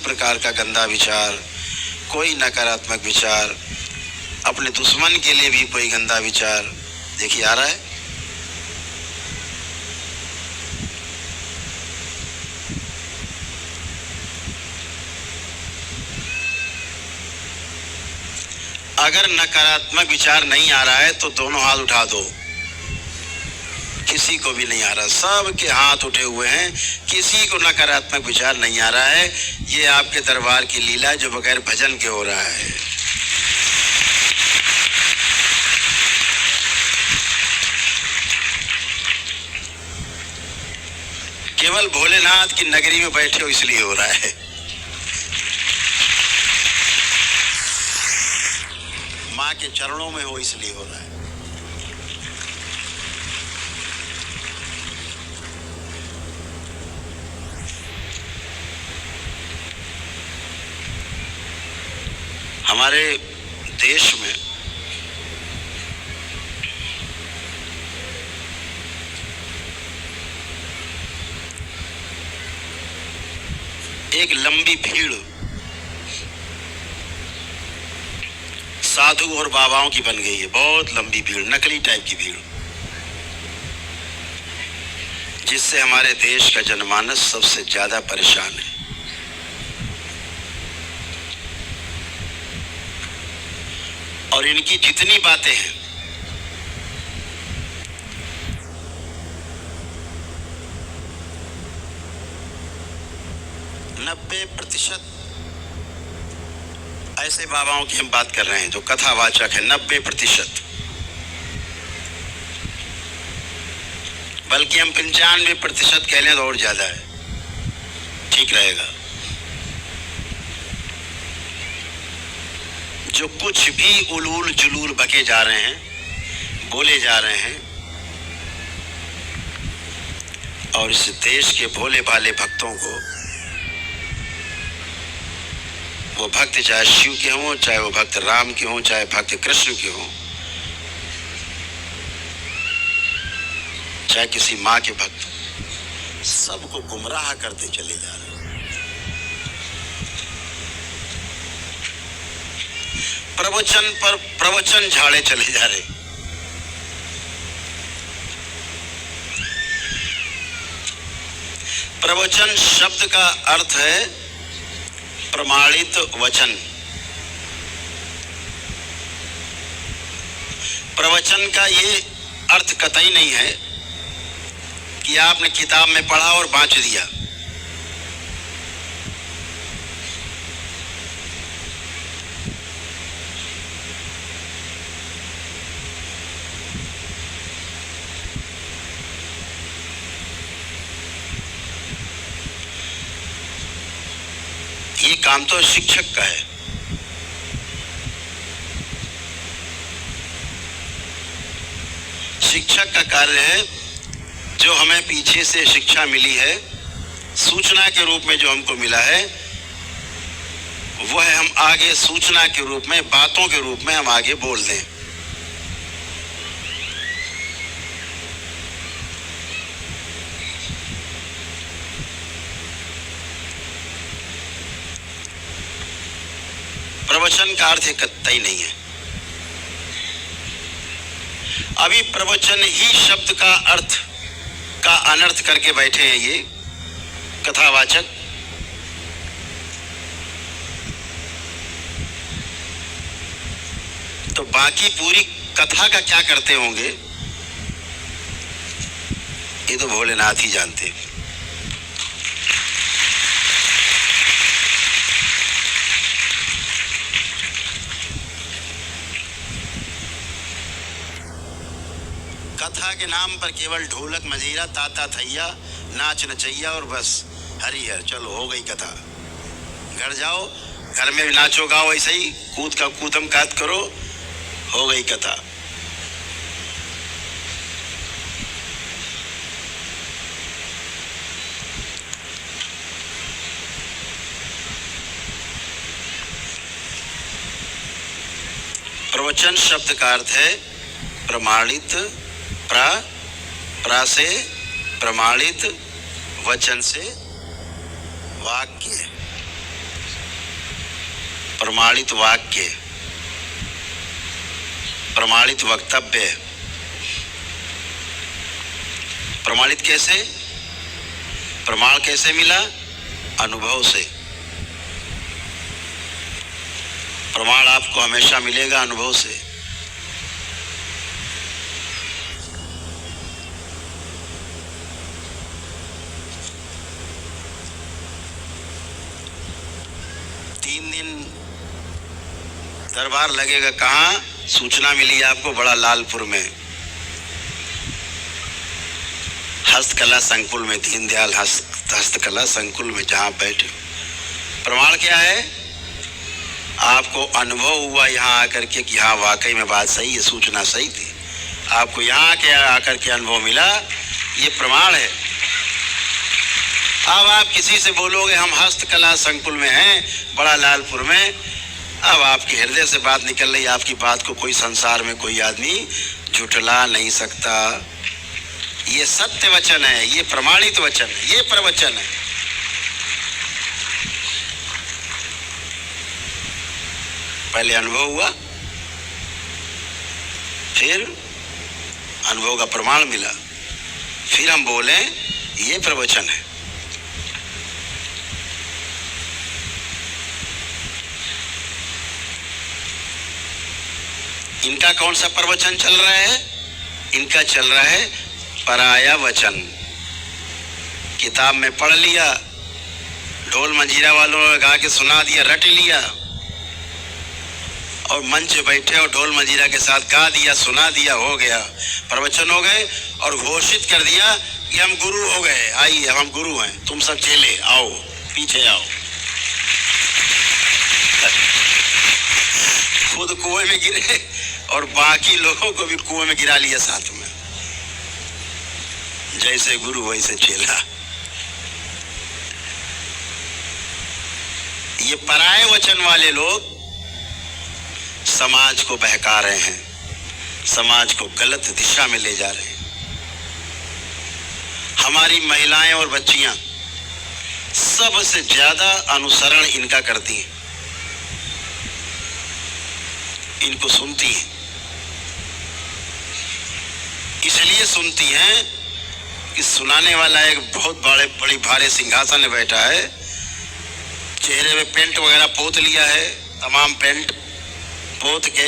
प्रकार का गंदा विचार, कोई नकारात्मक विचार, अपने दुश्मन के लिए भी कोई गंदा विचार देखिए आ रहा है। अगर नकारात्मक विचार नहीं आ रहा है तो दोनों हाथ उठा दो। किसी को भी नहीं आ रहा, सबके हाथ उठे हुए हैं, किसी को नकारात्मक विचार नहीं आ रहा है। ये आपके दरबार की लीला जो बगैर भजन के हो रहा है। केवल भोलेनाथ की नगरी में बैठे हो इसलिए हो रहा है। माँ के चरणों में हो इसलिए हो रहा है। हमारे देश में एक लंबी भीड़ साधु और बाबाओं की बन गई है। बहुत लंबी भीड़, नकली टाइप की भीड़, जिससे हमारे देश का जनमानस सबसे ज्यादा परेशान है। और इनकी जितनी बातें हैं, ऐसे बाबाओं की हम बात कर रहे हैं जो कथावाचक है, 90%, बल्कि हम 95% कह लें तो और ज्यादा है, ठीक रहेगा। जो कुछ भी उलूल जुलूल बके जा रहे हैं, बोले जा रहे हैं, और इस देश के भोले भाले भक्तों को, वो भक्त चाहे शिव के हों, चाहे वो भक्त राम के हों, चाहे भक्त कृष्ण के हों, चाहे किसी माँ के भक्त, सबको गुमराह करते चले जा रहे हैं। प्रवचन पर प्रवचन झाड़े चले जा रहे। प्रवचन शब्द का अर्थ है प्रमाणित वचन। प्रवचन का ये अर्थ कतई नहीं है कि आपने किताब में पढ़ा और बांच दिया। ये काम तो शिक्षक का है। शिक्षक का कार्य है, जो हमें पीछे से शिक्षा मिली है, सूचना के रूप में जो हमको मिला है, वो है हम आगे सूचना के रूप में, बातों के रूप में हम आगे बोल दें। प्रवचन का अर्थ कतई नहीं है। अभी प्रवचन ही शब्द का अर्थ का अनर्थ करके बैठे हैं ये कथावाचक। तो बाकी पूरी कथा का क्या करते होंगे ये तो भोलेनाथ ही जानते। कथा के नाम पर केवल ढोलक मजीरा, ताता थैया, नाच नचैया और बस हरिहर, चलो हो गई कथा। घर जाओ, घर में भी नाचो गाओ, ऐसे ही कूद का कूदम कात करो, हो गई कथा। प्रवचन शब्द का अर्थ है प्रमाणित, प्रा से प्रमाणित, वचन से वाक्य, प्रमाणित वाक्य, प्रमाणित वक्तव्य। प्रमाणित कैसे? प्रमाण कैसे मिला? अनुभव से। प्रमाण आपको हमेशा मिलेगा अनुभव से। दरबार लगेगा। कहाँ? सूचना मिली आपको बड़ा लालपुर में, हस्तकला संकुल में, दीनदयाल हस्तकला संकुल में, जहाँ बैठे। प्रमाण क्या है? आपको अनुभव हुआ यहाँ आकर के कि हाँ वाकई में बात सही है, सूचना सही थी। आपको यहाँ के आकर के अनुभव मिला, ये प्रमाण है। अब आप किसी से बोलोगे हम हस्तकला संकुल में हैं, बड़ा लालपुर में, अब आपके हृदय से बात निकल रही, आपकी बात को कोई संसार में कोई आदमी झुठला नहीं सकता। ये सत्य वचन है, ये प्रमाणित वचन है, ये प्रवचन है। पहले अनुभव हुआ, फिर अनुभव का प्रमाण मिला, फिर हम बोले ये प्रवचन है। इनका कौन सा प्रवचन चल रहा है? इनका चल रहा है पराया वचन। किताब में पढ़ लिया, ढोल मंजीरा वालों ने गा के सुना दिया, रट लिया, और मंच पे बैठे और ढोल मंजीरा के साथ गा दिया, सुना दिया, हो गया, प्रवचन हो गए, और घोषित कर दिया कि हम गुरु हो गए, आइए हम गुरु हैं, तुम सब चेले आओ, पीछे आओ। खुद कुएं में गिरे और बाकी लोगों को भी कुएं में गिरा लिया साथ में। जैसे गुरु वैसे चेला। ये पराये वचन वाले लोग समाज को बहका रहे हैं, समाज को गलत दिशा में ले जा रहे हैं। हमारी महिलाएं और बच्चियां सबसे ज्यादा अनुसरण इनका करती हैं, इनको सुनती हैं। इसलिए सुनती हैं कि सुनाने वाला एक बहुत बड़ी भारी सिंहासन में बैठा है, चेहरे में पेंट वगैरह पोत लिया है, तमाम पेंट पोत के,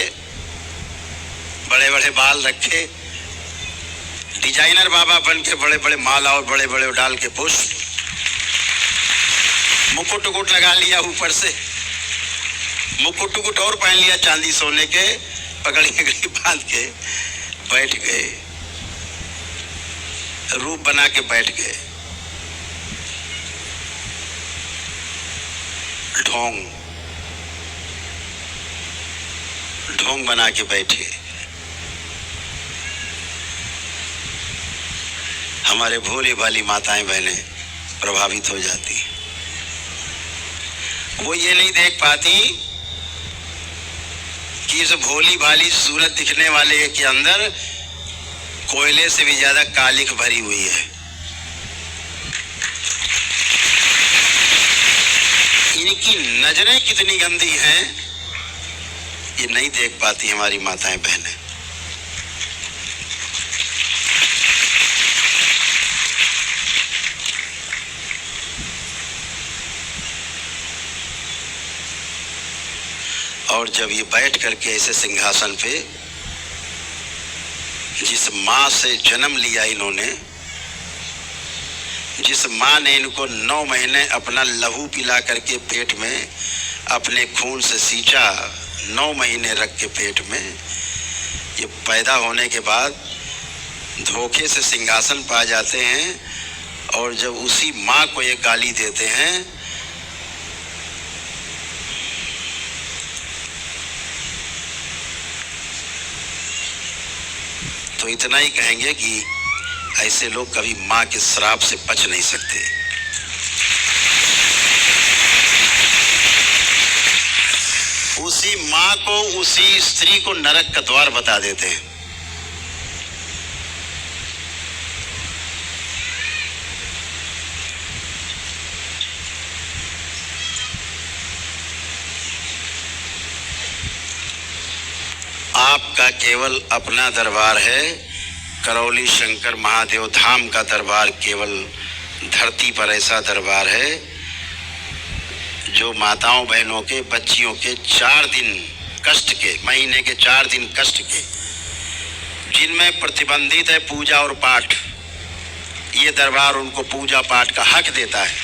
बड़े बड़े बाल रखे, डिजाइनर बाबा बन के, बड़े बड़े माला और बड़े बड़े डाल के पुष्प, मुकुट उकुट लगा लिया, ऊपर से मुकुट उकुट और पहन लिया चांदी सोने के, पगड़ी पगड़ी बांध के बैठ गए, रूप बना के बैठ गए। ढोंग ढोंग बना के बैठे। हमारे भोली भाली माताएं बहनें प्रभावित हो जाती। वो ये नहीं देख पाती कि इस भोली भाली सूरत दिखने वाले के अंदर कोयले से भी ज्यादा कालिख भरी हुई है। इनकी नजरें कितनी गंदी हैं, ये नहीं देख पाती हमारी माताएं बहनें। और जब ये बैठ करके ऐसे सिंहासन पे, जिस माँ से जन्म लिया इन्होंने, जिस माँ ने इनको 9 महीने अपना लहू पिला करके पेट में अपने खून से सींचा, 9 महीने रख के पेट में, ये पैदा होने के बाद धोखे से सिंहासन पा जाते हैं, और जब उसी माँ को ये गाली देते हैं तो इतना ही कहेंगे कि ऐसे लोग कभी माँ के श्राप से बच नहीं सकते। उसी माँ को, उसी स्त्री को नरक का द्वार बता देते हैं। आपका केवल अपना दरबार है। करौली शंकर महादेव धाम का दरबार केवल धरती पर ऐसा दरबार है जो माताओं बहनों के, बच्चियों के 4 दिन कष्ट के, महीने के 4 दिन कष्ट के, जिनमें प्रतिबंधित है पूजा और पाठ, ये दरबार उनको पूजा पाठ का हक देता है।